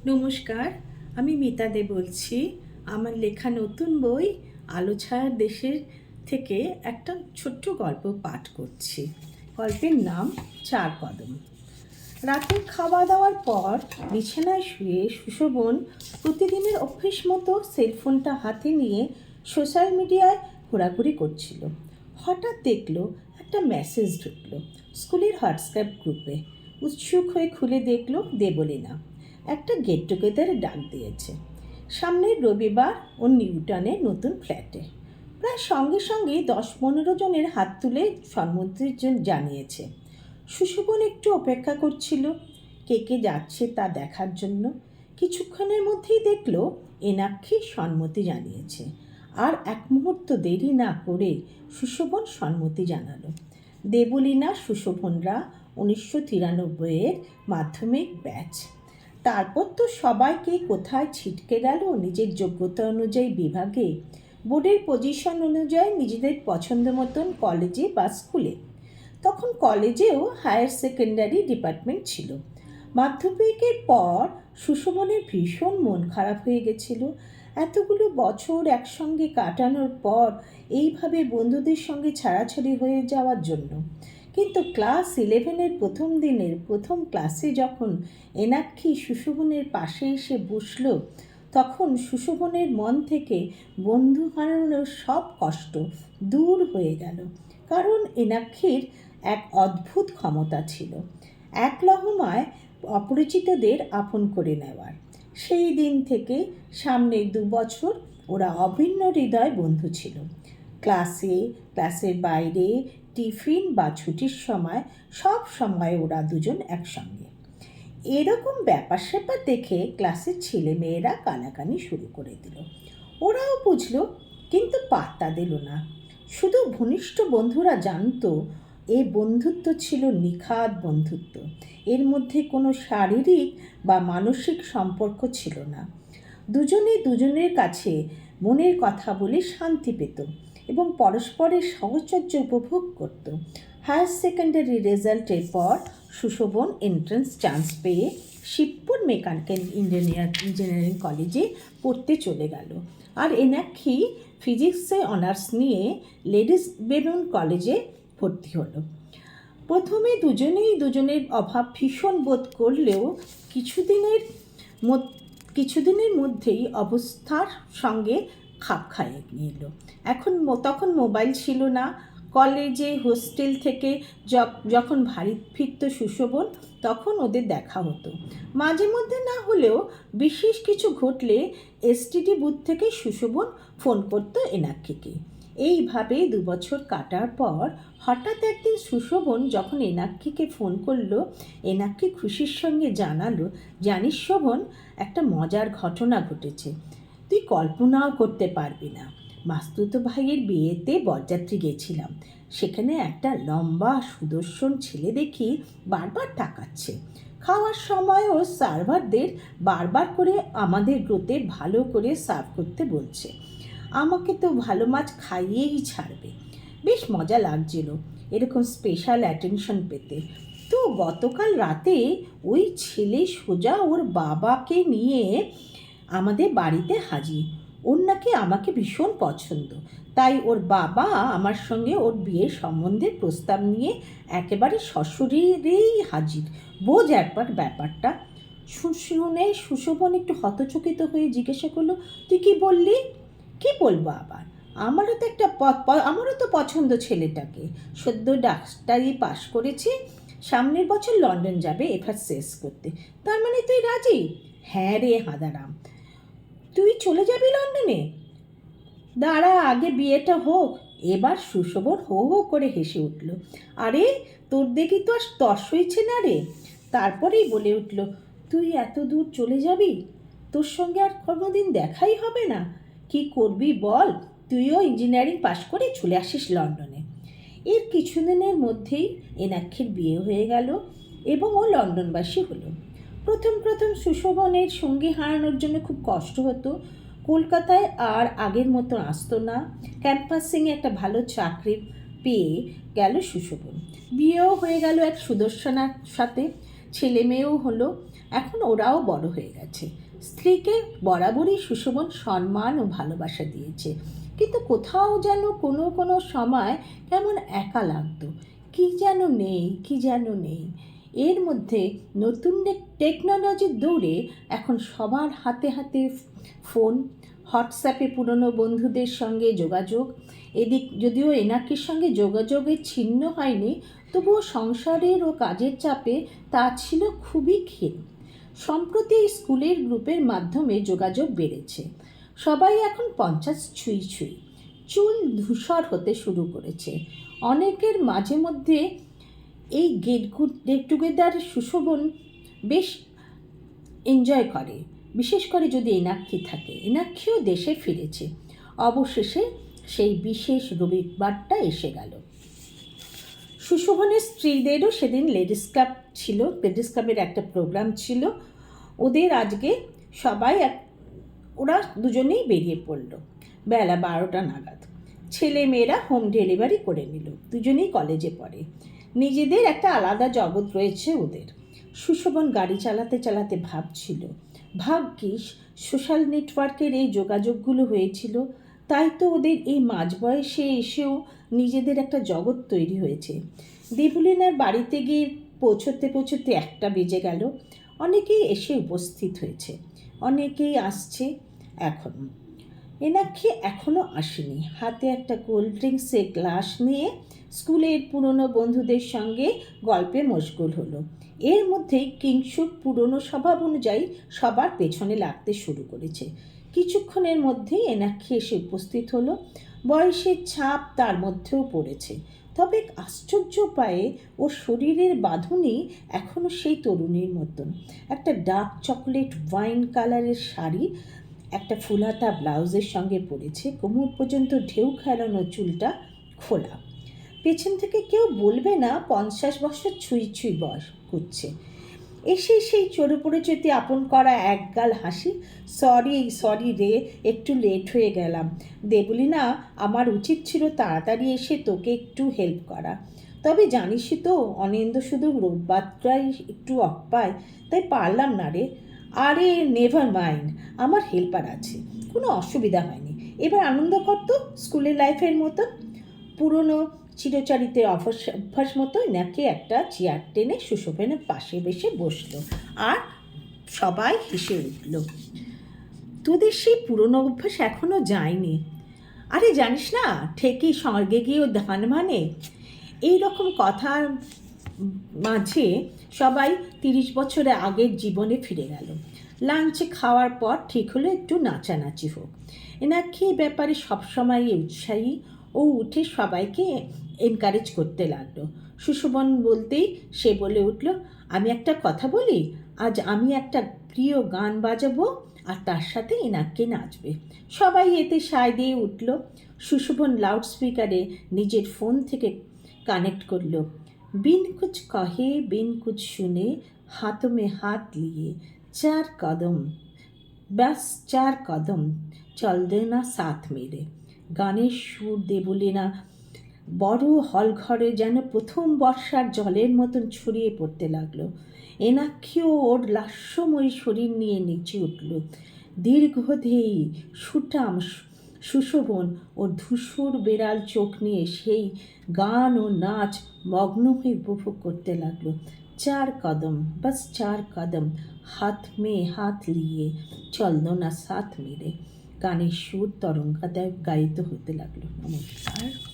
নমস্কার, আমি মিতা দে বলছি। আমার লেখা নতুন বই আলো ছায়ার দেশের থেকে একটা ছোট্ট গল্প পাঠ করছি। গল্পের নাম চার কদম। রাতে খাওয়া দাওয়ার পর বিছানায় শুয়ে সুশোভন প্রতিদিনের অভ্যেস মতো সেলফোনটা হাতে নিয়ে সোশ্যাল মিডিয়ায় ঘোরাঘুরি করছিল। হঠাৎ দেখলো একটা মেসেজ ঢুকলো স্কুলের হোয়াটসঅ্যাপ গ্রুপে। উৎসুক হয়ে খুলে দেখলো দেবলীনা একটা গেট টুগেদারে ডাক দিয়েছে সামনের রবিবার ও নিউটনের নতুন ফ্ল্যাটে। প্রায় সঙ্গে সঙ্গেই 10-15 জনের হাত তুলে সম্মতি জানিয়েছে। সুশোভন একটু অপেক্ষা করছিল কে কে যাচ্ছে তা দেখার জন্য। কিছুক্ষণের মধ্যেই দেখল এনাক্ষী সম্মতি জানিয়েছে। আর এক মুহূর্ত দেরি না করে সুশোভন সম্মতি জানালো। দেবলীনা সুশোভনরা 1993-এর মাধ্যমিক ব্যাচ। তারপর তো সবাইকে কোথায় ছিটকে গেল নিজের যোগ্যতা অনুযায়ী বিভাগে, বোর্ডের পজিশন অনুযায়ী নিজেদের পছন্দ মতন কলেজে বা স্কুলে। তখন কলেজেও হায়ার সেকেন্ডারি ডিপার্টমেন্ট ছিল। মাধ্যমিকের পর সুশোভনের ভীষণ মন খারাপ হয়ে গেছিল। এতগুলো বছর একসঙ্গে কাটানোর পর এইভাবে বন্ধুদের সঙ্গে ছাড়াছাড়ি হয়ে যাওয়ার জন্য। কিন্তু ক্লাস 11-এর প্রথম দিনের প্রথম ক্লাসে যখন এনাক্ষী সুশোভনের পাশে এসে বসল, তখন সুশোভনের মন থেকে বন্ধু হারানোর সব কষ্ট দূর হয়ে গেল। কারণ এনাক্ষীর এক অদ্ভুত ক্ষমতা ছিল এক লহমায় অপরিচিতদের আপন করে নেওয়ার। সেই দিন থেকে সামনের 2 বছর ওরা অভিন্ন হৃদয় বন্ধু ছিল। ক্লাসের বাইরে, টিফিন বা ছুটির সময় সব সময় ওরা দুজন একসঙ্গে। এরকম ব্যাপার স্যাপার দেখে ক্লাসের ছেলে মেয়েরা কানাকানি শুরু করে দিল। ওরাও বুঝলো, কিন্তু পাত্তা দিল না। শুধু ঘনিষ্ঠ বন্ধুরা জানতো এই বন্ধুত্ব ছিল নিখাদ বন্ধুত্ব। এর মধ্যে কোনো শারীরিক বা মানসিক সম্পর্ক ছিল না। দুজনে দুজনের কাছে মনের কথা বলে শান্তি পেত এবং পরস্পরের সাহচর্য উপভোগ করত। হায়ার সেকেন্ডারি রেজাল্টের পর সুশোভন এন্ট্রান্স চান্স পেয়ে শিবপুর মেকানিক্যাল ইঞ্জিনিয়ারিং কলেজে পড়তে চলে গেল। আর এনাক্ষী ফিজিক্সে অনার্স নিয়ে লেডিস বেলুন কলেজে ভর্তি হলো। প্রথমে দুজনেই দুজনের অভাব ভীষণ বোধ করলেও কিছুদিনের মধ্যেই অবস্থার সঙ্গে খাপ খাইয়ে নিল। তখন মোবাইল ছিল না। কলেজে হোস্টেল থেকে যখন বাড়ি ফিরত সুশোভন, তখন ওদের দেখা হতো। মাঝে মধ্যে না হলেও বিশেষ কিছু ঘটলে এসটিডি বুথ থেকে সুশোভন ফোন করতো এনাক্ষীকে। এইভাবে 2 বছর কাটার পর হঠাৎ একদিন সুশোভন যখন এনাক্ষীকে ফোন করলো, এনাক্ষী খুশির সঙ্গে জানালো, জানিস শোভন, একটা মজার ঘটনা ঘটেছে, তুই কল্পনাও করতে পারবি না। মাস্তুতো ভাইয়ের বিয়েতে বরযাত্রী গেছিলাম। সেখানে একটা লম্বা সুদর্শন ছেলে দেখি বারবার তাকাচ্ছে। খাওয়ার সময়ও সার্ভারদের বারবার করে আমাদের গ্রোতে ভালো করে সার্ভ করতে বলছে। আমাকে তো ভালো মাছ খাইয়েই ছাড়বে। বেশ মজা লাগছিল এরকম স্পেশাল অ্যাটেনশন পেতে। তো গতকাল রাতে ওই ছেলে সোজা ওর বাবাকে নিয়ে আমাদের বাড়িতে হাজির। ওর নাকি আমাকে ভীষণ পছন্দ, তাই ওর বাবা আমার সঙ্গে ওর বিয়ের সম্বন্ধের প্রস্তাব নিয়ে একেবারে সশরীরেই হাজির। বোঝ একবার ব্যাপারটা। শুনে সুশোভন একটু হতচকিত হয়ে জিজ্ঞাসা করলো, তুই কি বললি? কি বলবো আবার, আমারও তো পছন্দ ছেলেটাকে। সদ্য ডাক্তারি পাশ করেছে, সামনের বছর লন্ডন যাবে এফআর শেষ করতে। তার মানে তুই রাজি? হ্যাঁ রে হাঁদারাম, তুই চলে যাবি লন্ডনে? দাঁড়া, আগে বিয়েটা হোক। এবার সুশোভন হো হো করে হেসে উঠল। আরে, তোর দেখি তো আর তর্স হয়েছে না রে। তারপরেই বলে উঠল, তুই এত দূর চলে যাবি? তোর সঙ্গে আর কোনোদিন দেখাই হবে না। কি করবি বল? তুইও ইঞ্জিনিয়ারিং পাশ করে চলে আসিস লন্ডনে। এর কিছুদিনের মধ্যেই এনাক্ষীর বিয়ে হয়ে গেল এবং ও লন্ডনবাসী হলো। প্রথম সুশোভনের সঙ্গী হারানোর জন্য খুব কষ্ট হতো। কলকাতায় আর আগের মতো আসতো না। ক্যাম্পাসিংয়ে একটা ভালো চাকরি পেয়ে গেল সুশোভন। বিয়েও হয়ে গেল এক সুদর্শনার সাথে। ছেলে মেয়েও হলো, এখন ওরাও বড় হয়ে গেছে। স্ত্রীকে বরাবরই সুশোভন সম্মান ও ভালোবাসা দিয়েছে, কিন্তু কোথাও যেন কোনো কোনো সময় কেমন একা লাগতো, কি যেন নেই। এর মধ্যে নতুন টেকনোলজির দৌড়ে এখন সবার হাতে হাতে ফোন, হোয়াটসঅ্যাপে পুরনো বন্ধুদের সঙ্গে যোগাযোগ। এদিক যদিও এনাকির সঙ্গে যোগাযোগের ছিন্ন হয়নি, তবুও সংসারের ও কাজের চাপে তা ছিল খুবই ক্ষীণ। সম্প্রতি এই স্কুলের গ্রুপের মাধ্যমে যোগাযোগ বেড়েছে। সবাই এখন 50 ছুঁই ছুঁই, চুল ধূসর হতে শুরু করেছে। অনেকের মাঝে মধ্যে এই গেট টুগেদার সুশোভন বেশ এনজয় করে, বিশেষ করে যদি এনাক্ষী থাকে। এনাক্ষীও দেশে ফিরেছে। অবশেষে সেই বিশেষ রবিবারটা এসে গেল। সুশোভনের স্ত্রীদেরও সেদিন লেডিস ক্লাব ছিল, লেডিস ক্লাবের একটা প্রোগ্রাম ছিল ওদের। আজকে ওরা দুজনেই বেরিয়ে পড়ল বেলা 12টা নাগাদ। ছেলে মেয়েরা হোম ডেলিভারি করে নিল, দুজনেই কলেজে পড়ে। নিজেদের একটা আলাদা জগৎ রয়েছে ওদের। সুশোভন গাড়ি চালাতে চালাতে ভাবছিল, ভাগ্যিস সোশ্যাল নেটওয়ার্কের এই যোগাযোগগুলো হয়েছিল, তাই তো ওদের এই মাঝ বয়সে এসেও নিজেদের একটা জগৎ তৈরি হয়েছে। দেবুলিনার বাড়িতে গিয়ে পৌঁছতে 1টা বেজে গেল। অনেকেই এসে উপস্থিত হয়েছে, অনেকেই আসছে এখন। এনাক্ষী এখনও আসেনি। হাতে একটা কোল্ড ড্রিঙ্কসের গ্লাস নিয়ে স্কুলের পুরনো বন্ধুদের সঙ্গে গল্পে মশগুল হলো। এর মধ্যেই কিংশুক পুরনো স্বভাব অনুযায়ী সবার পেছনে লাগতে শুরু করেছে। কিছুক্ষণের মধ্যেই এনাক্ষী এসে উপস্থিত হলো। বয়সের ছাপ তার মধ্যেও পড়েছে, তবে আশ্চর্য পায়ে ওর শরীরের বাঁধনই এখনও সেই তরুণীর মতন। একটা ডার্ক চকলেট ওয়াইন কালারের শাড়ি একটা ফুলহাতা ব্লাউজের সঙ্গে পরেছে। কোমর পর্যন্ত ঢেউ খেলানো চুলটা খোলা। পেছন থেকে কেউ বলবে না 50 বছর ছুঁই ছুঁই বয়স করছে। এসে সেই চোরপরিচিতি আপন করা একগাল হাসি। সরি রে, একটু লেট হয়ে গেলাম। দেবুলিনা, আমার উচিত ছিল তাড়াতাড়ি এসে তোকে একটু হেল্প করা, তবে জানিসই তো অনিন্দ শুধু রোববারটাই একটু অফ পায়, তাই পারলাম না রে। আরে নেভার মাইন্ড, আমার হেল্পার আছে, কোনো অসুবিধা হয়নি। এবার আনন্দ করতো স্কুলের লাইফের মতো। পুরনো চিরচারিতের অভ্যাস মতো নাকি একটা চেয়ার টেনে সুশোভনের পাশে বসে বসলো, আর সবাই হেসে উঠল। তোদের সেই পুরনো অভ্যাস এখনও যায়নি। আরে জানিস না, ঠিকই স্বর্গে গিয়েও ধান মানে। এই রকম কথার মাঝে সবাই 30 বছরে আগের জীবনে ফিরে গেল। লাঞ্চে খাওয়ার পর ঠিক হলো একটু নাচানাচি হোক। এনাক্ষী এই ব্যাপারে সবসময় উৎসাহী। ও উঠে সবাইকে এনকারেজ করতে লাগলো। সুশোভন বলতেই সে বলে উঠল, আমি একটা কথা বলি, আজ আমি একটা প্রিয় গান বাজাবো আর তার সাথে এনাক্ষী নাচবে। সবাই এতে সায় দিয়ে উঠল। সুশোভন লাউডস্পিকারে নিজের ফোন থেকে কানেক্ট করলো। बिन कुछ कहे बिन कुछ सुने हाथों में हाथ लिए 4 कदम, बस 4 कदम चल देना साथ मेरे। গানের সুর দেবুলিনা বড় হল ঘরে যেন প্রথম বর্ষার জলের মতন ছড়িয়ে পড়তে লাগলো। এনাক্ষীও ওর লাস্যময়ী শরীর নিয়ে নেচে উঠল। দীর্ঘদেহী সুঠাম সুশোভন ওর ধূসর বেড়াল চোখ নিয়ে সেই গান ও নাচ মগ্ন হয়ে উপভোগ করতে লাগলো। 4 कदम, बस 4 कदम हाथ में हाथ लिए चल दो ना साथ मेरे। গানের সুর তরঙ্গাতে গাইতে হতে লাগলো। নমস্কার।